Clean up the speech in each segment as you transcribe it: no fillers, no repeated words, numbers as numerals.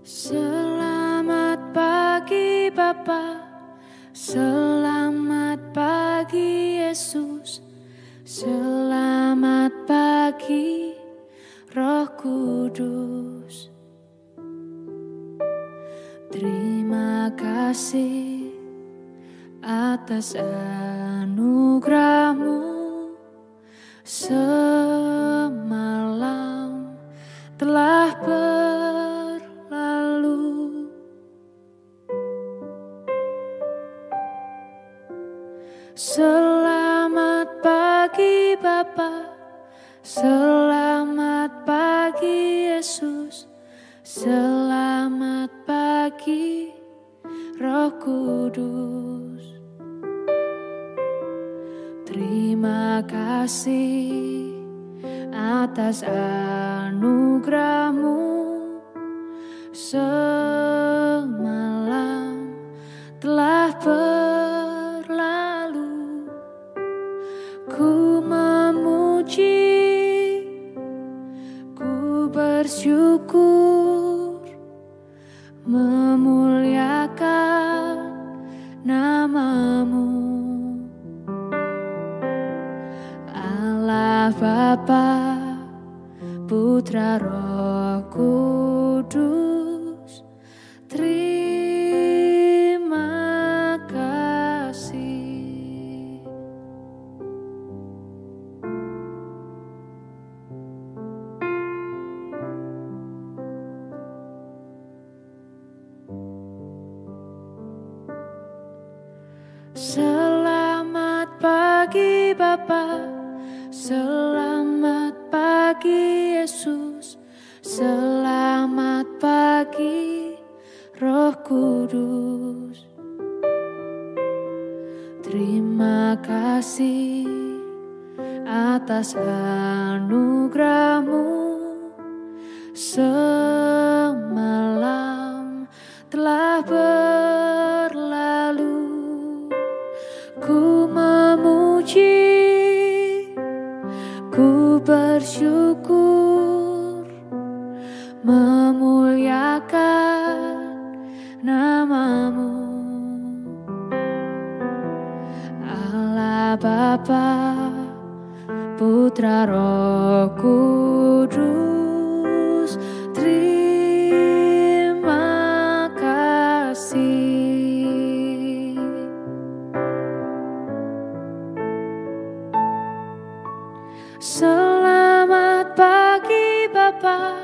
Selamat pagi Bapa, selamat pagi Yesus, selamat pagi Roh Kudus. Terima kasih atas anugerah-Mu, semalam telah berlalu. Selamat pagi Bapa, selamat pagi Yesus, selamat pagi Roh Kudus. Terima kasih atas anugerah-Mu, semalam telah berlalu. Ku memuji, ku bersyukur, memuliakan nama-Mu. Allah Bapa, Putra Roh Kudus, terima kasih. Selamat pagi Bapa, selamat pagi Yesus, selamat pagi Roh Kudus. Terima kasih atas anugerah-Mu, semalam telah berlalu. Ku memuji, ku bersyukur, memuliakan nama-Mu. Allah Bapa, Putra Roh Kudus, terima kasih. Selamat pagi Bapa,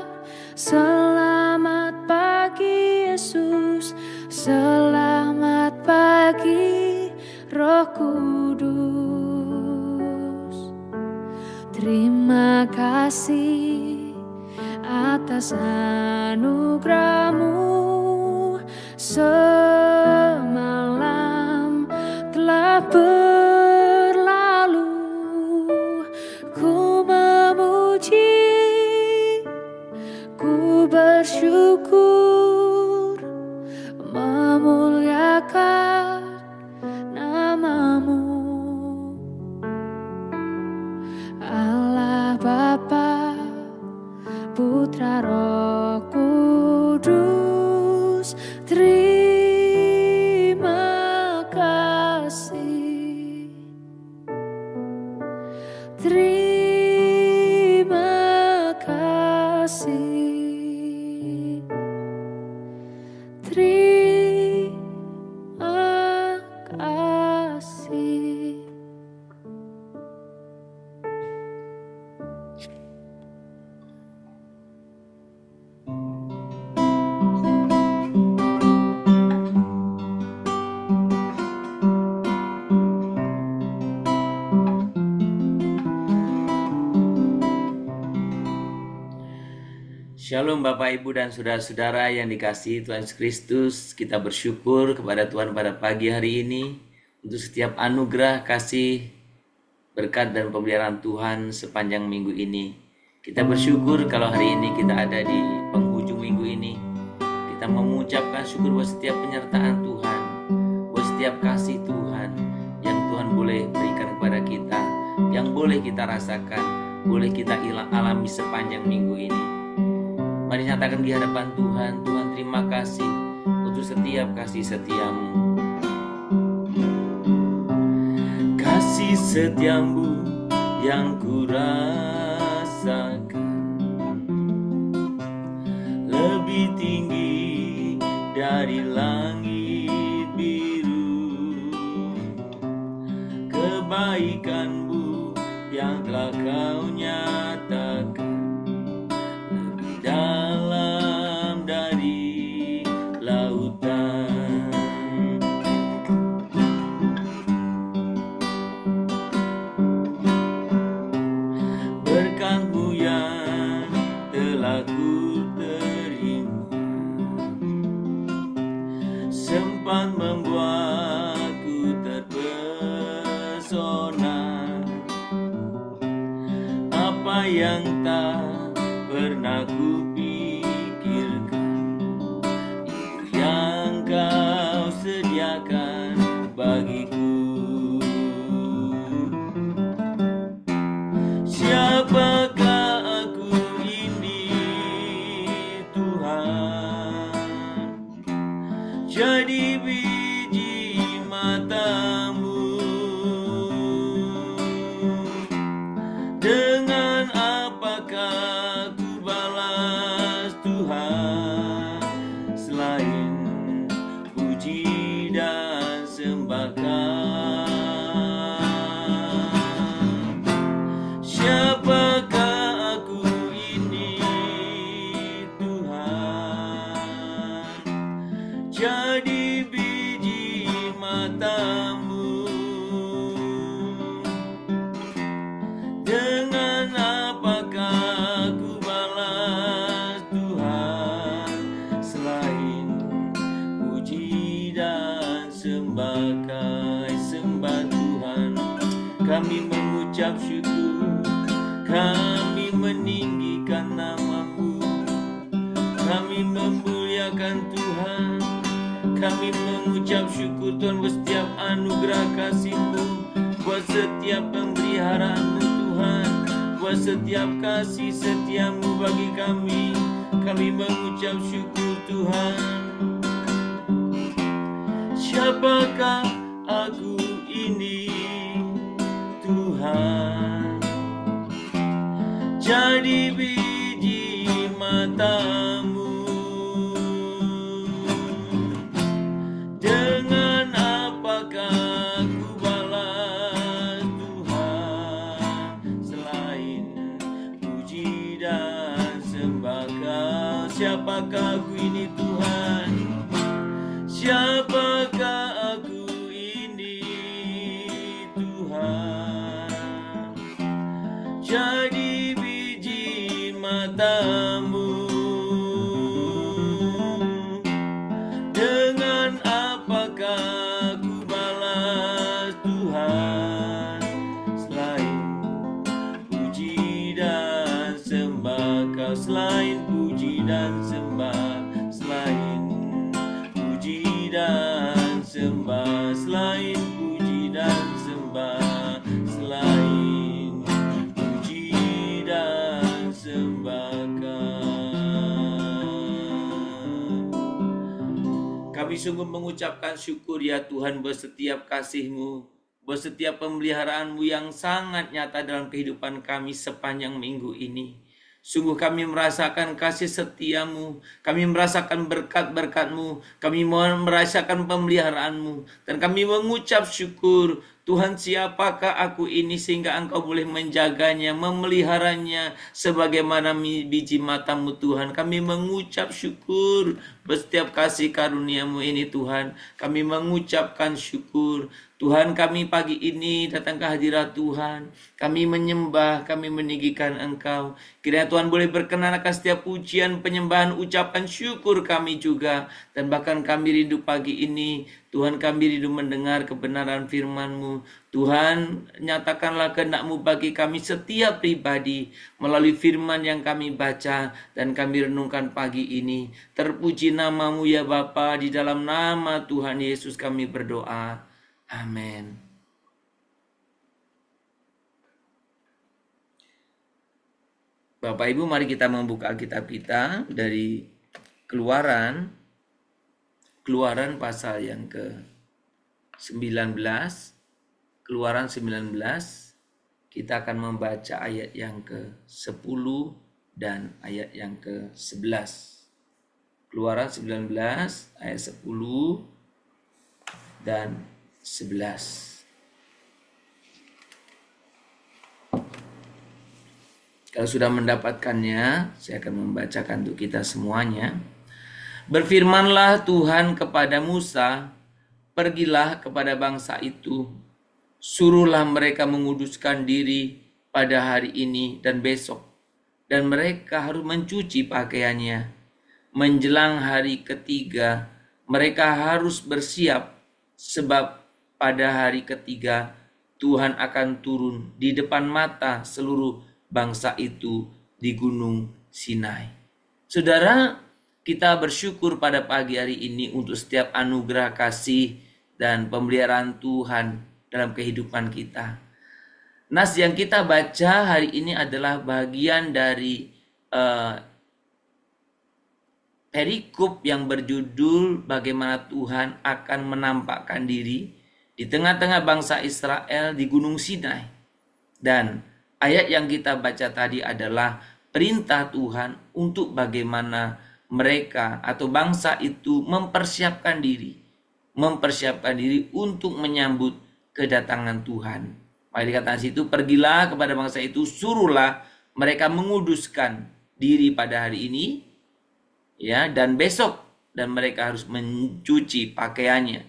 selamat pagi Yesus, selamat pagi Roh Kudus. Terima kasih atas anugerah-Mu, semalam telah berlalu. Ku memuji, ku bersyukur, memuliakan nama-Mu. Allah Bapa, Putra Roh Kudus, terima kasih. Terima kasih. Terima kasih. Shalom Bapak Ibu dan Saudara-saudara yang dikasihi Tuhan Yesus Kristus. Kita bersyukur kepada Tuhan pada pagi hari ini untuk setiap anugerah, kasih, berkat dan pemeliharaan Tuhan sepanjang minggu ini. Kita bersyukur kalau hari ini kita ada di penghujung minggu ini. Kita mengucapkan syukur buat setiap penyertaan Tuhan, buat setiap kasih Tuhan yang Tuhan boleh berikan kepada kita, yang boleh kita rasakan, boleh kita alami sepanjang minggu ini. Mari nyatakan di hadapan Tuhan. Tuhan, terima kasih untuk setiap kasih setiamu. Kasih setiamu yang kurasakan lebih tinggi dari langit biru. Kebaikanmu yang telah kau nyatakan lebih dalam dari lautan. Berkat-Mu yang telah ku terima sempat membuatku terpesona. Apa yang tak pernah ku pikirkan, itu yang kau sediakan bagiku. Siapakah aku ini, Tuhan? Jadi biji mata-Mu. Dengan apakah ku balas Tuhan, selain puji dan sembahkan? Siapakah aku ini, Tuhan? Jadi biji mata-Mu. Dengan apakah ku balas Tuhan, selain puji dan sembah Tuhan. Kami mengucap syukur, kami meninggikan nama-Mu, kami memuliakan Tuhan. Kami mengucap syukur Tuhan buat setiap anugerah kasih-Mu, buat setiap pemeliharaan-Mu Tuhan, buat setiap kasih setia-Mu bagi kami. Kami mengucap syukur Tuhan. Siapakah aku ini, Tuhan? Jadi biji mata-Mu. Dengan apakah ku balas Tuhan, selain puji dan sembah Kau? Siapakah aku ini, Tuhan? Siapakah aku ini, Tuhan? Jadi biji mata-Mu. Dengan apakah ku balas Tuhan, selain puji dan sembah Kau? Selain puji dan sembah, selain puji dan sembah, selain puji dan sembah, selain puji dan sembah Kau. Kami sungguh mengucapkan syukur ya Tuhan buat setiap kasih-Mu, buat setiap pemeliharaan-Mu yang sangat nyata dalam kehidupan kami sepanjang minggu ini. Sungguh kami merasakan kasih setia-Mu, kami merasakan berkat-berkat-Mu, kami merasakan pemeliharaan-Mu, dan kami mengucap syukur. Tuhan, siapakah aku ini sehingga Engkau boleh menjaganya, memeliharanya sebagaimana biji mata-Mu Tuhan. Kami mengucap syukur setiap kasih karunia-Mu ini Tuhan. Kami mengucapkan syukur. Tuhan, kami pagi ini datang ke hadirat Tuhan. Kami menyembah, kami meninggikan Engkau. Kiranya Tuhan boleh berkenan akan setiap pujian, penyembahan, ucapan syukur kami juga. Dan bahkan kami rindu pagi ini, Tuhan, kami rindu mendengar kebenaran firman-Mu. Tuhan, nyatakanlah kehendak-Mu bagi kami setiap pribadi melalui firman yang kami baca dan kami renungkan pagi ini. Terpuji nama-Mu ya Bapa, di dalam nama Tuhan Yesus kami berdoa. Amin. Bapak Ibu, mari kita membuka Alkitab kita dari Keluaran pasal yang ke-19. Keluaran 19, kita akan membaca ayat yang ke-10 dan ayat yang ke-11. Keluaran 19 ayat 10 dan 11. Kalau sudah mendapatkannya, saya akan membacakan untuk kita semuanya. Berfirmanlah Tuhan kepada Musa, pergilah kepada bangsa itu, suruhlah mereka menguduskan diri pada hari ini dan besok, dan mereka harus mencuci pakaiannya. Menjelang hari ketiga, mereka harus bersiap, sebab pada hari ketiga Tuhan akan turun di depan mata seluruh bangsa itu di Gunung Sinai. Saudara, kita bersyukur pada pagi hari ini untuk setiap anugerah kasih dan pemeliharaan Tuhan dalam kehidupan kita. Nas yang kita baca hari ini adalah bagian dari perikop yang berjudul bagaimana Tuhan akan menampakkan diri di tengah-tengah bangsa Israel di Gunung Sinai. Dan ayat yang kita baca tadi adalah perintah Tuhan untuk bagaimana mereka atau bangsa itu mempersiapkan diri untuk menyambut kedatangan Tuhan. Maka dikatakan situ, pergilah kepada bangsa itu, suruhlah mereka menguduskan diri pada hari ini, ya, dan besok, dan mereka harus mencuci pakaiannya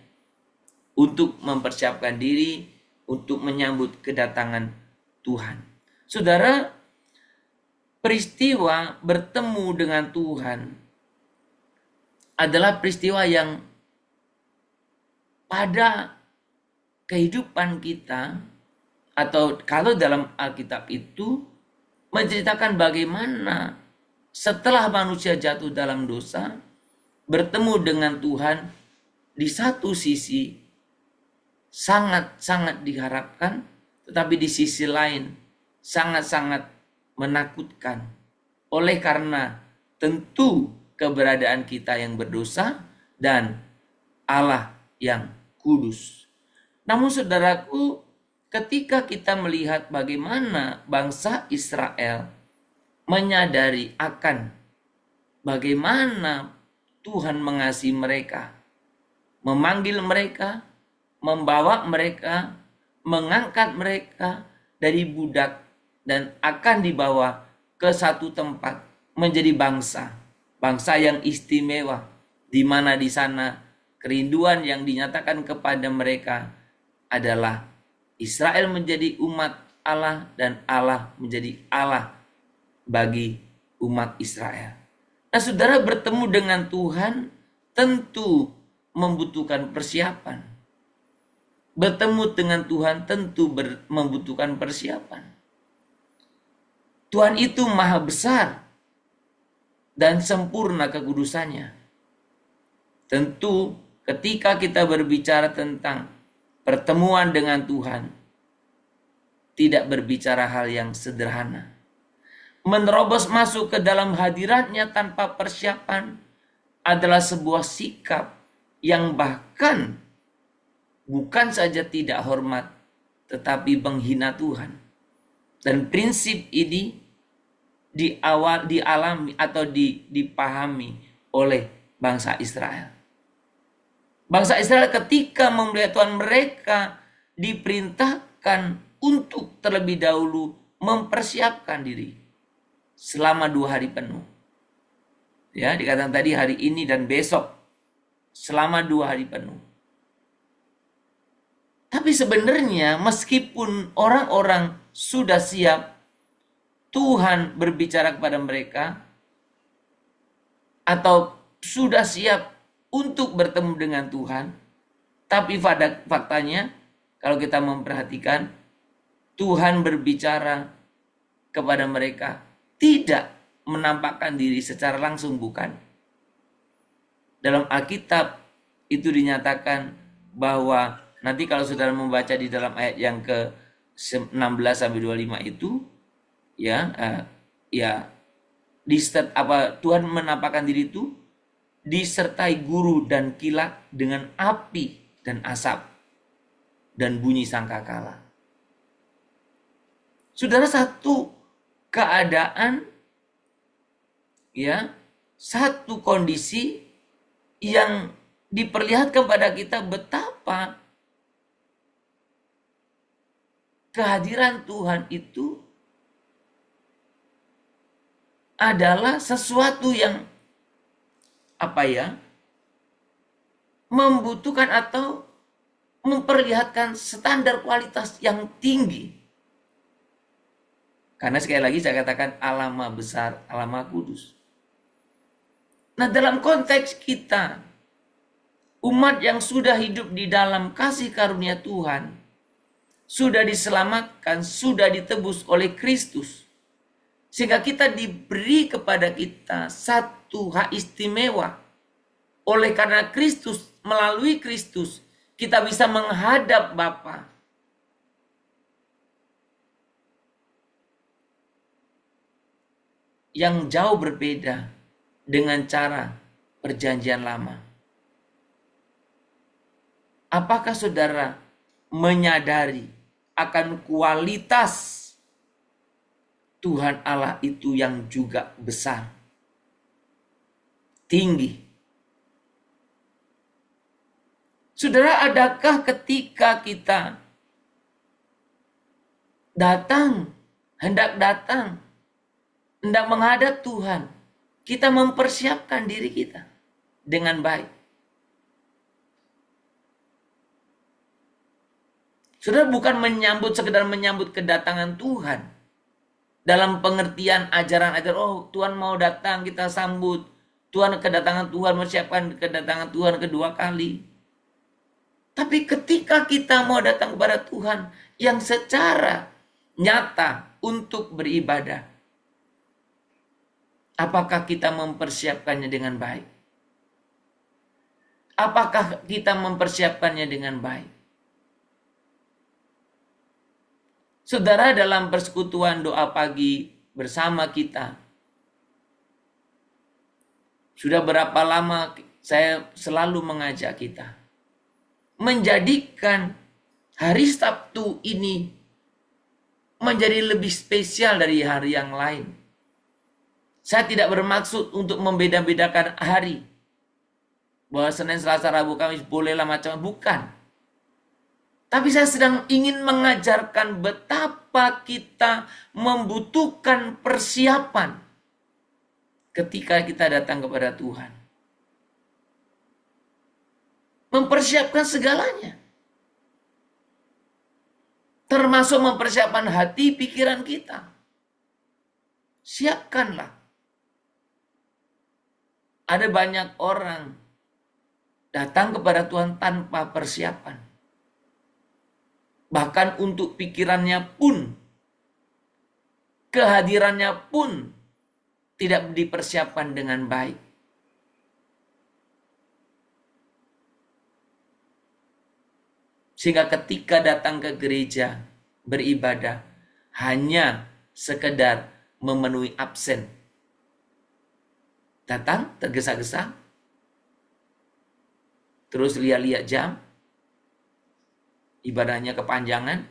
untuk mempersiapkan diri untuk menyambut kedatangan Tuhan. Saudara, peristiwa bertemu dengan Tuhan adalah peristiwa yang pada kehidupan kita, atau kalau dalam Alkitab itu menceritakan bagaimana setelah manusia jatuh dalam dosa, bertemu dengan Tuhan di satu sisi sangat-sangat diharapkan, tetapi di sisi lain sangat-sangat menakutkan. Oleh karena tentu keberadaan kita yang berdosa dan Allah yang kudus. Namun saudaraku, ketika kita melihat bagaimana bangsa Israel menyadari akan bagaimana Tuhan mengasihi mereka, memanggil mereka, membawa mereka, mengangkat mereka dari budak dan akan dibawa ke satu tempat menjadi bangsa yang istimewa, di mana di sana kerinduan yang dinyatakan kepada mereka adalah Israel menjadi umat Allah dan Allah menjadi Allah bagi umat Israel. Nah, saudara, bertemu dengan Tuhan tentu membutuhkan persiapan. Bertemu dengan Tuhan tentu membutuhkan persiapan. Tuhan itu maha besar dan sempurna kekudusannya. Tentu ketika kita berbicara tentang pertemuan dengan Tuhan, tidak berbicara hal yang sederhana. Menerobos masuk ke dalam hadiratnya tanpa persiapan adalah sebuah sikap yang bahkan bukan saja tidak hormat, tetapi menghina Tuhan. Dan prinsip ini dialami atau dipahami oleh bangsa Israel. Bangsa Israel ketika melihat Tuhan, mereka diperintahkan untuk terlebih dahulu mempersiapkan diri selama 2 hari penuh. Ya, dikatakan tadi hari ini dan besok, selama 2 hari penuh. Tapi sebenarnya meskipun orang-orang sudah siap, Tuhan berbicara kepada mereka atau sudah siap untuk bertemu dengan Tuhan, tapi pada faktanya kalau kita memperhatikan, Tuhan berbicara kepada mereka tidak menampakkan diri secara langsung, bukan. Dalam Alkitab itu dinyatakan bahwa nanti kalau saudara membaca di dalam ayat yang ke 16 sampai 25 itu, ya, ya Tuhan menampakkan diri itu disertai guru dan kilat dengan api dan asap dan bunyi sangkakala. Saudara, satu keadaan, ya, satu kondisi yang diperlihatkan pada kita betapa kehadiran Tuhan itu adalah sesuatu yang membutuhkan atau memperlihatkan standar kualitas yang tinggi. Karena sekali lagi saya katakan Allah Maha Besar, Allah Maha Kudus. Nah, dalam konteks kita, umat yang sudah hidup di dalam kasih karunia Tuhan, sudah diselamatkan, sudah ditebus oleh Kristus, sehingga kita diberi kepada kita satu hak istimewa. Oleh karena Kristus, melalui Kristus, kita bisa menghadap Bapa. Yang jauh berbeda dengan cara perjanjian lama. Apakah saudara menyadari akan kualitas Tuhan Allah itu yang juga besar, tinggi? Saudara, adakah ketika kita hendak menghadap Tuhan, kita mempersiapkan diri kita dengan baik? Saudara, bukan sekedar menyambut kedatangan Tuhan dalam pengertian ajaran-ajaran, Tuhan mau datang, kita sambut. Kedatangan Tuhan, mempersiapkan kedatangan Tuhan kedua kali. Tapi ketika kita mau datang kepada Tuhan yang secara nyata untuk beribadah, apakah kita mempersiapkannya dengan baik? Apakah kita mempersiapkannya dengan baik? Saudara, dalam persekutuan doa pagi bersama kita, sudah berapa lama saya selalu mengajak kita menjadikan hari Sabtu ini menjadi lebih spesial dari hari yang lain. Saya tidak bermaksud untuk membeda-bedakan hari, bahwa Senin, Selasa, Rabu, Kamis bolehlah macam, bukan. Tapi saya sedang ingin mengajarkan betapa kita membutuhkan persiapan ketika kita datang kepada Tuhan. Mempersiapkan segalanya. Termasuk mempersiapkan hati pikiran kita. Siapkanlah. Ada banyak orang datang kepada Tuhan tanpa persiapan. Bahkan untuk pikirannya pun, kehadirannya pun tidak dipersiapkan dengan baik. Sehingga ketika datang ke gereja beribadah, hanya sekedar memenuhi absen. Datang tergesa-gesa, terus lihat-lihat jam, ibadahnya kepanjangan,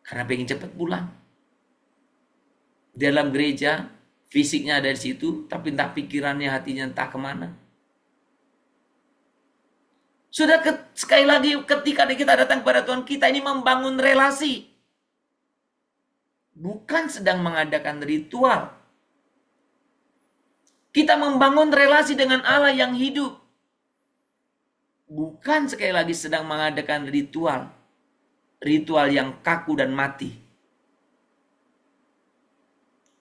karena pengen cepat pulang. Dalam gereja, fisiknya ada di situ, tapi entah pikirannya, hatinya entah kemana. Sudah sekali lagi, ketika kita datang kepada Tuhan, kita ini membangun relasi. Bukan sedang mengadakan ritual. Kita membangun relasi dengan Allah yang hidup. Bukan sekali lagi sedang mengadakan ritual. Ritual yang kaku dan mati.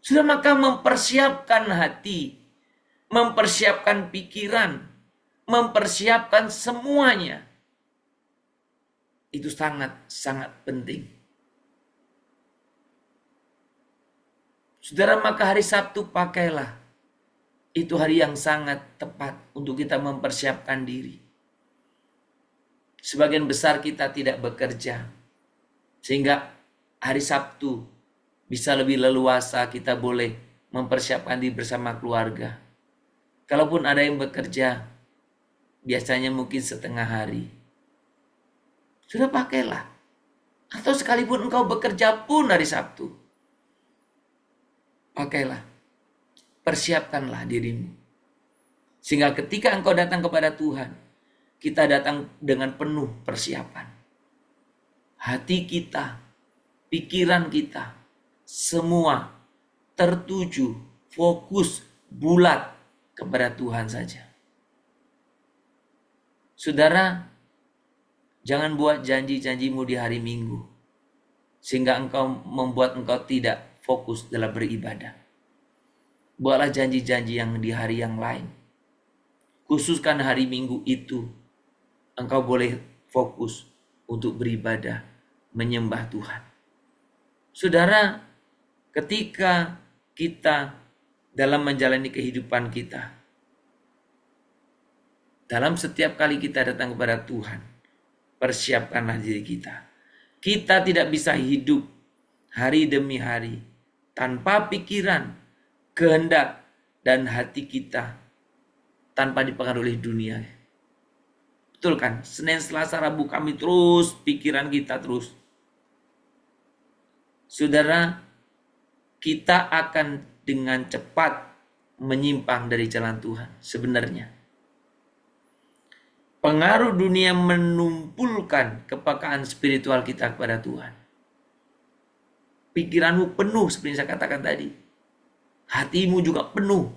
Sudah, maka mempersiapkan hati, mempersiapkan pikiran, mempersiapkan semuanya. Itu sangat-sangat penting. Saudara, maka hari Sabtu pakailah. Itu hari yang sangat tepat untuk kita mempersiapkan diri. Sebagian besar kita tidak bekerja. Sehingga hari Sabtu Bisa lebih leluasa kita boleh mempersiapkan diri bersama keluarga. Kalaupun ada yang bekerja, biasanya mungkin setengah hari. Sudah pakailah. Atau sekalipun engkau bekerja pun hari Sabtu, pakailah. Persiapkanlah dirimu. Sehingga ketika engkau datang kepada Tuhan, kita datang dengan penuh persiapan. Hati kita, pikiran kita, semua tertuju, fokus, bulat kepada Tuhan saja. Saudara, jangan buat janji-janjimu di hari Minggu, sehingga membuat engkau tidak fokus dalam beribadah. Buatlah janji-janji yang di hari yang lain. Khususkan hari Minggu itu, engkau boleh fokus untuk beribadah, menyembah Tuhan. Saudara, ketika kita dalam menjalani kehidupan kita, dalam setiap kali kita datang kepada Tuhan, persiapkanlah diri kita. Kita tidak bisa hidup hari demi hari tanpa pikiran, kehendak, dan hati kita tanpa dipengaruhi oleh dunia. Betul kan? Senin, Selasa, Rabu kami terus, pikiran kita terus. Saudara, kita akan dengan cepat menyimpang dari jalan Tuhan sebenarnya. Pengaruh dunia menumpulkan kepekaan spiritual kita kepada Tuhan. Pikiranmu penuh seperti yang saya katakan tadi. Hatimu juga penuh.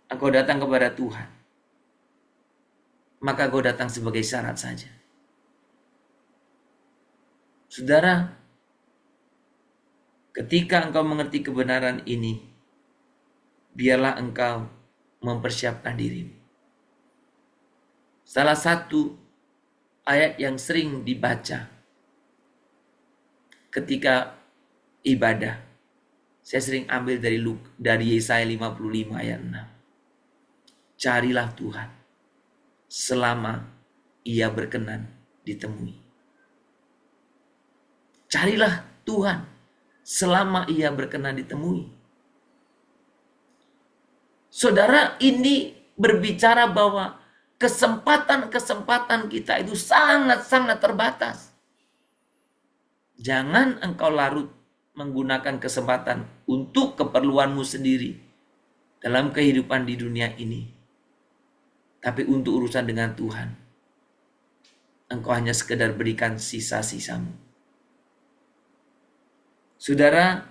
Engkau datang kepada Tuhan. Maka engkau datang sebagai syarat saja. Saudara, ketika engkau mengerti kebenaran ini, biarlah engkau mempersiapkan dirimu. Salah satu ayat yang sering dibaca ketika ibadah, saya sering ambil dari Yesaya 55 ayat 6. Carilah Tuhan selama Ia berkenan ditemui. Carilah Tuhan selama Ia berkenan ditemui. Saudara, ini berbicara bahwa kesempatan-kesempatan kita itu sangat-sangat terbatas. Jangan engkau larut menggunakan kesempatan untuk keperluanmu sendiri dalam kehidupan di dunia ini. Tapi untuk urusan dengan Tuhan, engkau hanya sekedar berikan sisa-sisamu. Saudara,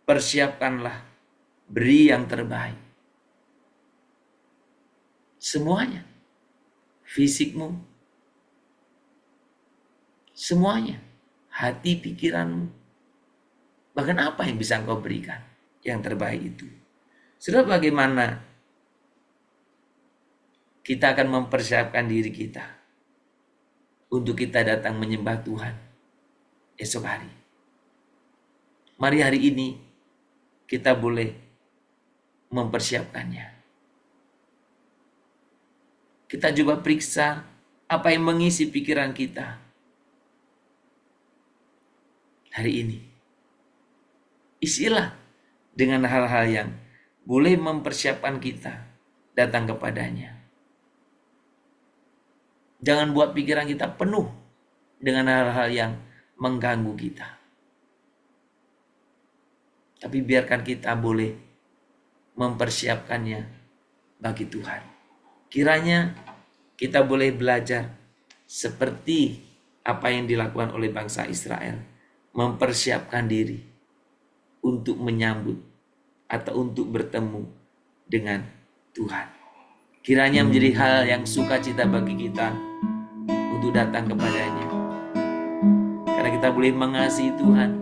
persiapkanlah, beri yang terbaik. Semuanya. Fisikmu, semuanya, hati, pikiranmu, bahkan apa yang bisa engkau berikan yang terbaik itu. Sudah bagaimana kita akan mempersiapkan diri kita untuk kita datang menyembah Tuhan esok hari. Mari hari ini kita boleh mempersiapkannya. Kita coba periksa apa yang mengisi pikiran kita hari ini. Isilah dengan hal-hal yang boleh mempersiapkan kita datang kepadanya. Jangan buat pikiran kita penuh dengan hal-hal yang mengganggu kita. Tapi biarkan kita boleh mempersiapkannya bagi Tuhan. Kiranya kita boleh belajar seperti apa yang dilakukan oleh bangsa Israel. Mempersiapkan diri untuk menyambut atau untuk bertemu dengan Tuhan. Kiranya menjadi hal yang sukacita bagi kita untuk datang kepadanya. Karena kita boleh mengasihi Tuhan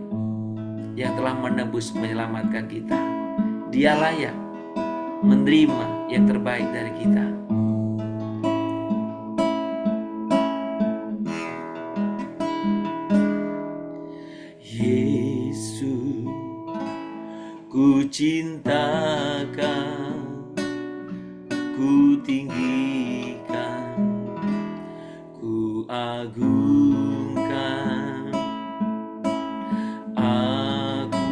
yang telah menebus menyelamatkan kita. Dia layak menerima yang terbaik dari kita. Yesus, ku cintakan, ku tinggikan, ku agungkan. Aku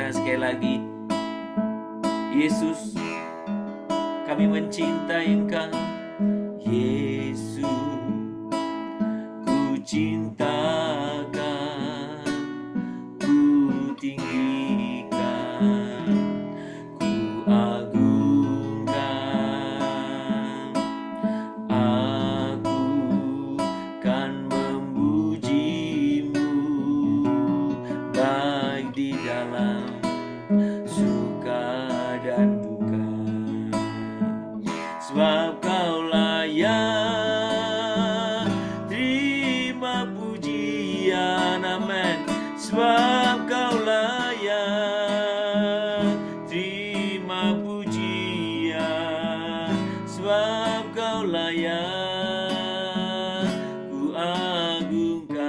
katakan sekali lagi, Yesus, kami mencintai Engkau. Yesus, ku cintakan, ku tinggikan, ku agungkan. Aku kan memuji-Mu, baik di dalam suka dan duka. Sebab Kau layak terima pujian, amin. Sebab Kau layak terima pujian, sebab Kau layak ku agungkan.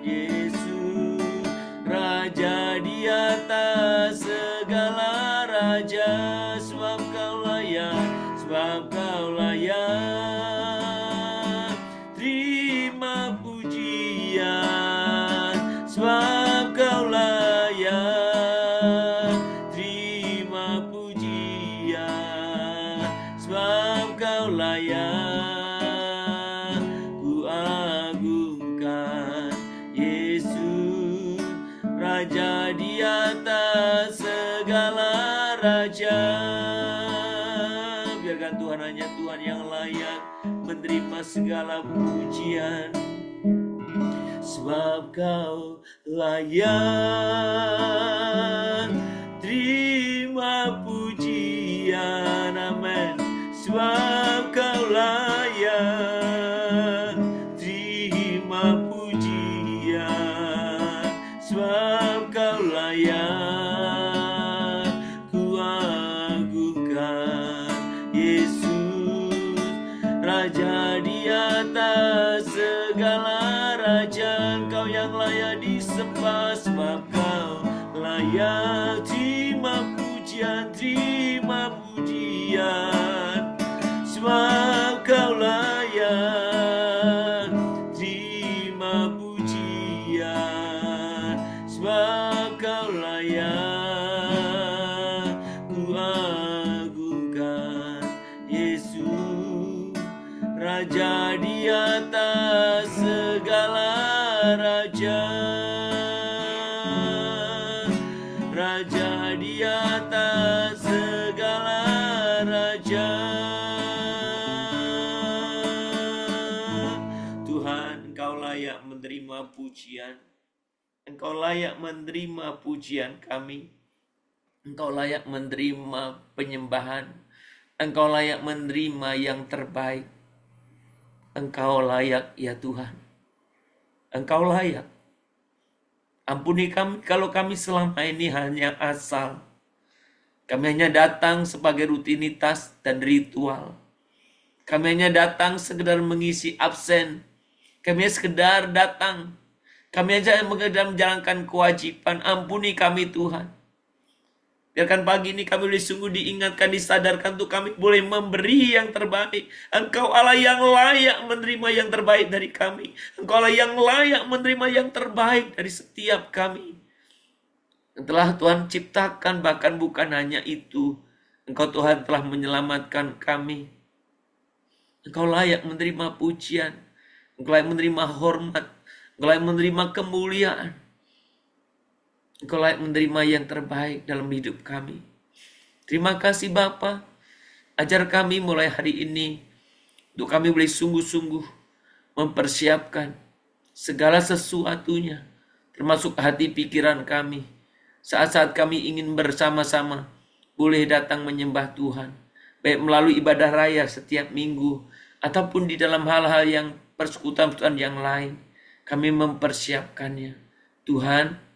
Yesus, Raja di atas segala raja, sebab Kau layak, sebab Kau layak terima pujian, sebab Kau layak terima pujian, sebab Kau layak ku agungkan. Yesus, Raja di atas segala raja. Biarkan Tuhan, hanya Tuhan yang layak menerima segala pujian, sebab Kau layak terima pujian, amin. Sebab Kau layak terima pujian, sebab Kau layak ku agungkan. Yesus, Raja di atas segala raja, Engkau yang layak disembah, sebab Kau layak terima pujian, terima pujian, sebab Kau layak terima pujian, sebab Kau layak ku agungkan. Yesus, Raja di atas segala raja, Raja di atas segala raja. Tuhan, Engkau layak menerima pujian, Engkau layak menerima pujian kami, Engkau layak menerima penyembahan, Engkau layak menerima yang terbaik. Engkau layak ya Tuhan, Engkau layak. Ampuni kami kalau kami selama ini hanya asal. Kami hanya datang sebagai rutinitas dan ritual. Kami hanya datang sekedar mengisi absen. Kami hanya sekedar datang. Kami hanya sekedar menjalankan kewajiban. Ampuni kami Tuhan. Biarkan pagi ini kami boleh sungguh diingatkan, disadarkan untuk kami boleh memberi yang terbaik. Engkau Allah yang layak menerima yang terbaik dari kami. Engkau Allah yang layak menerima yang terbaik dari setiap kami. Yang telah Tuhan ciptakan, bahkan bukan hanya itu. Engkau Tuhan telah menyelamatkan kami. Engkau layak menerima pujian. Engkau layak menerima hormat. Engkau layak menerima kemuliaan. Engkau layak menerima yang terbaik dalam hidup kami. Terima kasih Bapa. Ajar kami mulai hari ini untuk kami boleh sungguh-sungguh mempersiapkan segala sesuatunya, termasuk hati pikiran kami. Saat-saat kami ingin bersama-sama boleh datang menyembah Tuhan, baik melalui ibadah raya setiap minggu ataupun di dalam hal-hal yang persekutuan yang lain. Kami mempersiapkannya. Tuhan,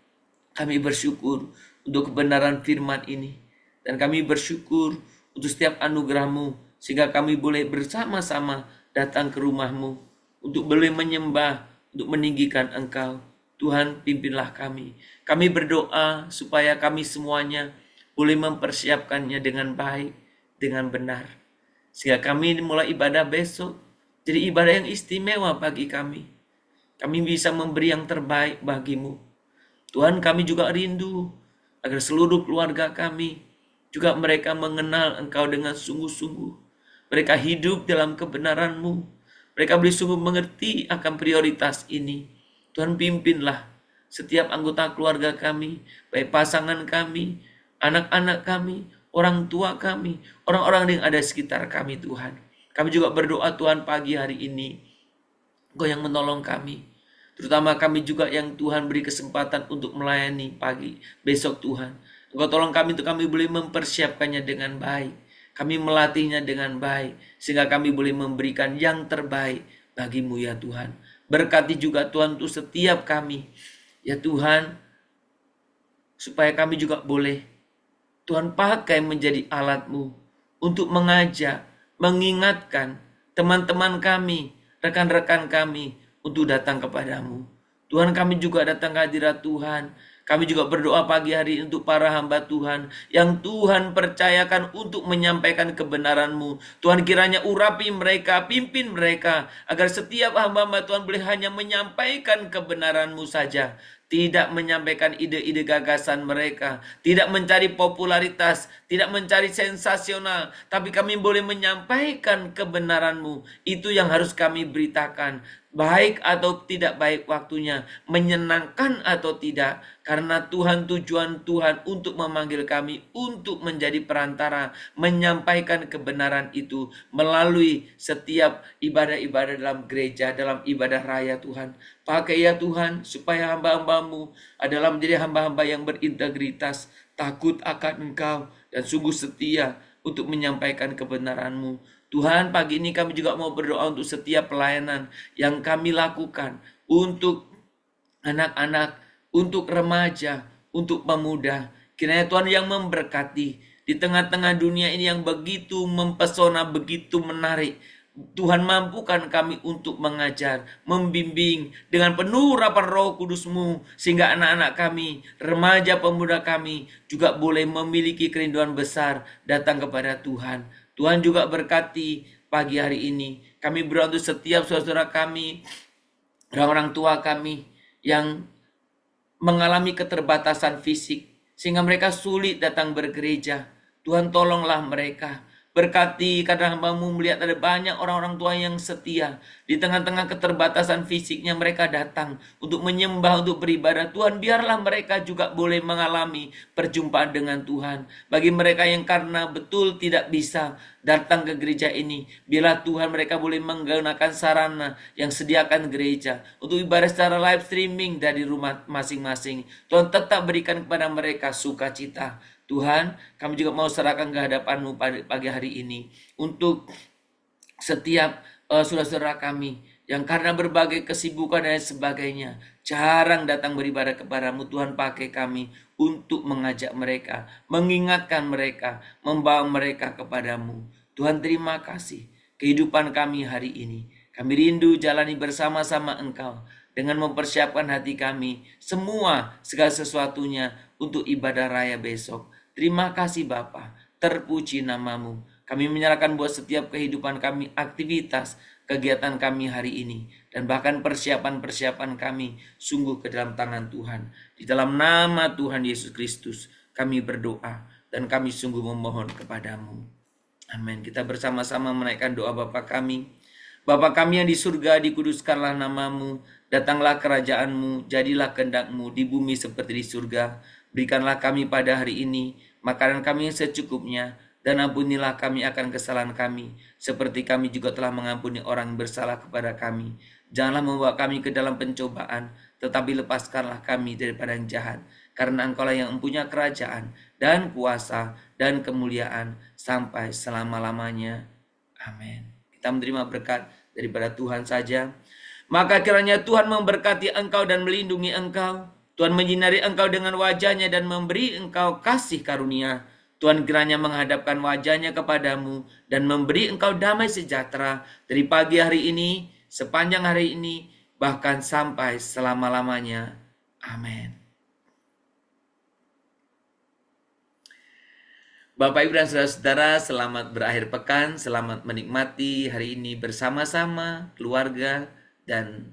kami bersyukur untuk kebenaran firman ini. Dan kami bersyukur untuk setiap anugerah-Mu, sehingga kami boleh bersama-sama datang ke rumah-Mu untuk boleh menyembah, untuk meninggikan Engkau. Tuhan, pimpinlah kami. Kami berdoa supaya kami semuanya boleh mempersiapkannya dengan baik, dengan benar. Sehingga kami mulai ibadah besok jadi ibadah yang istimewa bagi kami. Kami bisa memberi yang terbaik bagi-Mu. Tuhan, kami juga rindu agar seluruh keluarga kami juga mereka mengenal Engkau dengan sungguh-sungguh. Mereka hidup dalam kebenaran-Mu. Mereka boleh sungguh mengerti akan prioritas ini. Tuhan, pimpinlah setiap anggota keluarga kami, baik pasangan kami, anak-anak kami, orang tua kami, orang-orang yang ada di sekitar kami, Tuhan. Kami juga berdoa, Tuhan, pagi hari ini Engkau yang menolong kami. Terutama kami juga yang Tuhan beri kesempatan untuk melayani pagi besok, Tuhan. Engkau tolong kami untuk kami boleh mempersiapkannya dengan baik. Kami melatihnya dengan baik. Sehingga kami boleh memberikan yang terbaik bagimu ya Tuhan. Berkati juga Tuhan untuk setiap kami. Ya Tuhan, supaya kami juga boleh Tuhan pakai menjadi alat-Mu untuk mengajak, mengingatkan teman-teman kami, rekan-rekan kami untuk datang kepadamu. Tuhan, kami juga datang ke hadirat Tuhan. Kami juga berdoa pagi hari untuk para hamba Tuhan yang Tuhan percayakan untuk menyampaikan kebenaran-Mu. Tuhan, kiranya urapi mereka, pimpin mereka, agar setiap hamba-hamba Tuhan boleh hanya menyampaikan kebenaran-Mu saja. Tidak menyampaikan ide-ide gagasan mereka, tidak mencari popularitas, tidak mencari sensasional, tapi kami boleh menyampaikan kebenaran-Mu. Itu yang harus kami beritakan, baik atau tidak baik waktunya, menyenangkan atau tidak, karena Tuhan, tujuan Tuhan untuk memanggil kami untuk menjadi perantara, menyampaikan kebenaran itu melalui setiap ibadah-ibadah dalam gereja, dalam ibadah raya Tuhan. Pakai ya Tuhan, supaya hamba-hamba-Mu adalah menjadi hamba-hamba yang berintegritas, takut akan Engkau, dan sungguh setia untuk menyampaikan kebenaran-Mu. Tuhan, pagi ini kami juga mau berdoa untuk setiap pelayanan yang kami lakukan, untuk anak-anak, untuk remaja, untuk pemuda. Kiranya Tuhan yang memberkati di tengah-tengah dunia ini yang begitu mempesona, begitu menarik. Tuhan, mampukan kami untuk mengajar, membimbing dengan penuh urapan Roh Kudus-Mu, sehingga anak-anak kami, remaja pemuda kami juga boleh memiliki kerinduan besar datang kepada Tuhan. Tuhan juga berkati pagi hari ini. Kami berdoa untuk setiap saudara kami, orang-orang tua kami yang mengalami keterbatasan fisik, sehingga mereka sulit datang bergereja. Tuhan, tolonglah mereka. Berkati, karena hamba-Mu melihat ada banyak orang-orang tua yang setia. Di tengah-tengah keterbatasan fisiknya mereka datang untuk menyembah, untuk beribadah. Tuhan, biarlah mereka juga boleh mengalami perjumpaan dengan Tuhan. Bagi mereka yang karena betul tidak bisa datang ke gereja ini, biarlah Tuhan mereka boleh menggunakan sarana yang sediakan gereja untuk ibadah secara live streaming dari rumah masing-masing. Tuhan, tetap berikan kepada mereka sukacita. Tuhan, kami juga mau serahkan ke hadapan-Mu pagi hari ini untuk setiap saudara-saudara kami yang karena berbagai kesibukan dan sebagainya jarang datang beribadah kepada-Mu. Tuhan, pakai kami untuk mengajak mereka, mengingatkan mereka, membawa mereka kepada-Mu. Tuhan, terima kasih kehidupan kami hari ini. Kami rindu jalani bersama-sama Engkau dengan mempersiapkan hati kami, semua segala sesuatunya untuk ibadah raya besok. Terima kasih Bapa, terpuji nama-Mu. Kami menyerahkan buat setiap kehidupan kami, aktivitas, kegiatan kami hari ini, dan bahkan persiapan-persiapan kami sungguh ke dalam tangan Tuhan. Di dalam nama Tuhan Yesus Kristus kami berdoa dan kami sungguh memohon kepadamu. Amin. Kita bersama-sama menaikkan doa Bapa kami. Bapa kami yang di surga, dikuduskanlah nama-Mu, datanglah kerajaan-Mu, jadilah kehendak-Mu di bumi seperti di surga. Berikanlah kami pada hari ini makanan kami yang secukupnya, dan ampunilah kami akan kesalahan kami, seperti kami juga telah mengampuni orang yang bersalah kepada kami. Janganlah membawa kami ke dalam pencobaan, tetapi lepaskanlah kami daripada yang jahat. Karena Engkaulah yang mempunyai kerajaan, dan kuasa, dan kemuliaan, sampai selama-lamanya. Amin. Kita menerima berkat daripada Tuhan saja. Maka kiranya Tuhan memberkati engkau dan melindungi engkau. Tuhan menyinari engkau dengan wajahnya dan memberi engkau kasih karunia. Tuhan kiranya menghadapkan wajahnya kepadamu dan memberi engkau damai sejahtera dari pagi hari ini, sepanjang hari ini, bahkan sampai selama-lamanya. Amin. Bapak, Ibu, dan saudara-saudara, selamat berakhir pekan, selamat menikmati hari ini bersama-sama, keluarga, dan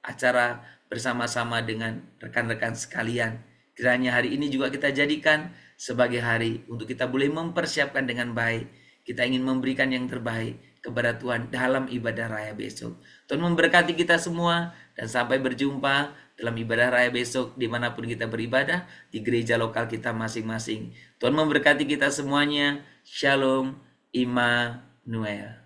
acara bersama-sama dengan rekan-rekan sekalian Kiranya hari ini juga kita jadikan sebagai hari untuk kita boleh mempersiapkan dengan baik. Kita ingin memberikan yang terbaik kepada Tuhan dalam ibadah raya besok. Tuhan memberkati kita semua dan sampai berjumpa dalam ibadah raya besok dimanapun kita beribadah di gereja lokal kita masing-masing. Tuhan memberkati kita semuanya. Shalom Immanuel.